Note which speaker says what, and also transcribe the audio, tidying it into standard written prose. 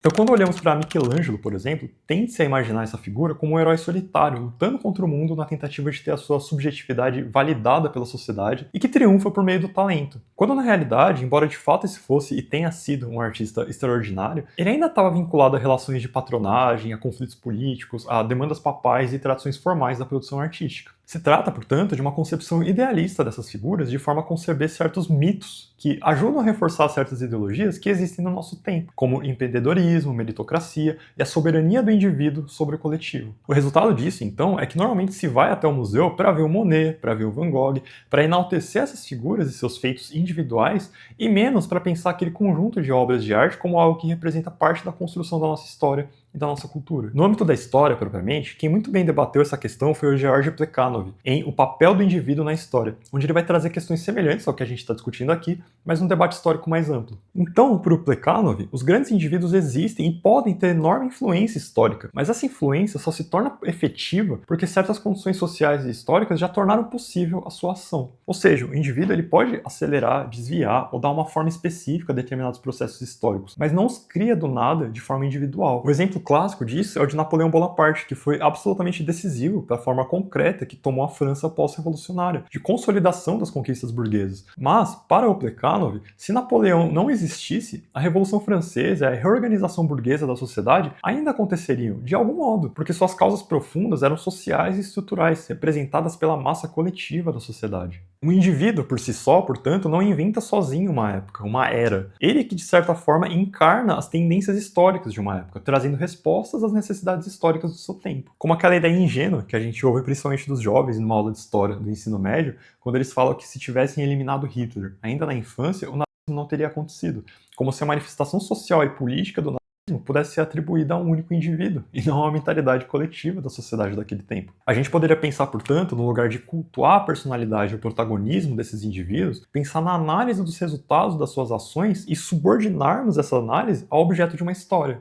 Speaker 1: Então, quando olhamos para Michelangelo, por exemplo, tende-se a imaginar essa figura como um herói solitário, lutando contra o mundo na tentativa de ter a sua subjetividade validada pela sociedade e que triunfa por meio do talento. Quando na realidade, embora de fato esse fosse e tenha sido um artista extraordinário, ele ainda estava vinculado a relações de patronagem, a conflitos políticos, a demandas papais e tradições formais da produção artística. Se trata, portanto, de uma concepção idealista dessas figuras de forma a conceber certos mitos que ajudam a reforçar certas ideologias que existem no nosso tempo, como o empreendedorismo, meritocracia e a soberania do indivíduo sobre o coletivo. O resultado disso, então, é que normalmente se vai até o museu para ver o Monet, para ver o Van Gogh, para enaltecer essas figuras e seus feitos individuais e menos para pensar aquele conjunto de obras de arte como algo que representa parte da construção da nossa história e da nossa cultura. No âmbito da história, propriamente, quem muito bem debateu essa questão foi o George Plekhanov, em O Papel do Indivíduo na História, onde ele vai trazer questões semelhantes ao que a gente está discutindo aqui, mas num debate histórico mais amplo. Então, para o Plekhanov, os grandes indivíduos existem e podem ter enorme influência histórica, mas essa influência só se torna efetiva porque certas condições sociais e históricas já tornaram possível a sua ação. Ou seja, o indivíduo ele pode acelerar, desviar ou dar uma forma específica a determinados processos históricos, mas não os cria do nada de forma individual. O exemplo clássico disso é o de Napoleão Bonaparte, que foi absolutamente decisivo para a forma concreta que tomou a França pós-revolucionária, de consolidação das conquistas burguesas. Mas, para o Plekhanov, se Napoleão não existisse, a Revolução Francesa e a reorganização burguesa da sociedade ainda aconteceriam, de algum modo, porque suas causas profundas eram sociais e estruturais, representadas pela massa coletiva da sociedade. Um indivíduo, por si só, portanto, não inventa sozinho uma época, uma era. Ele que, de certa forma, encarna as tendências históricas de uma época, trazendo respostas às necessidades históricas do seu tempo. Como aquela ideia ingênua que a gente ouve principalmente dos jovens numa aula de história do ensino médio, quando eles falam que se tivessem eliminado Hitler ainda na infância, o nazismo não teria acontecido. Como se a manifestação social e política do pudesse ser atribuída a um único indivíduo, e não a uma mentalidade coletiva da sociedade daquele tempo. A gente poderia pensar, portanto, no lugar de cultuar a personalidade e o protagonismo desses indivíduos, pensar na análise dos resultados das suas ações e subordinarmos essa análise ao objeto de uma história.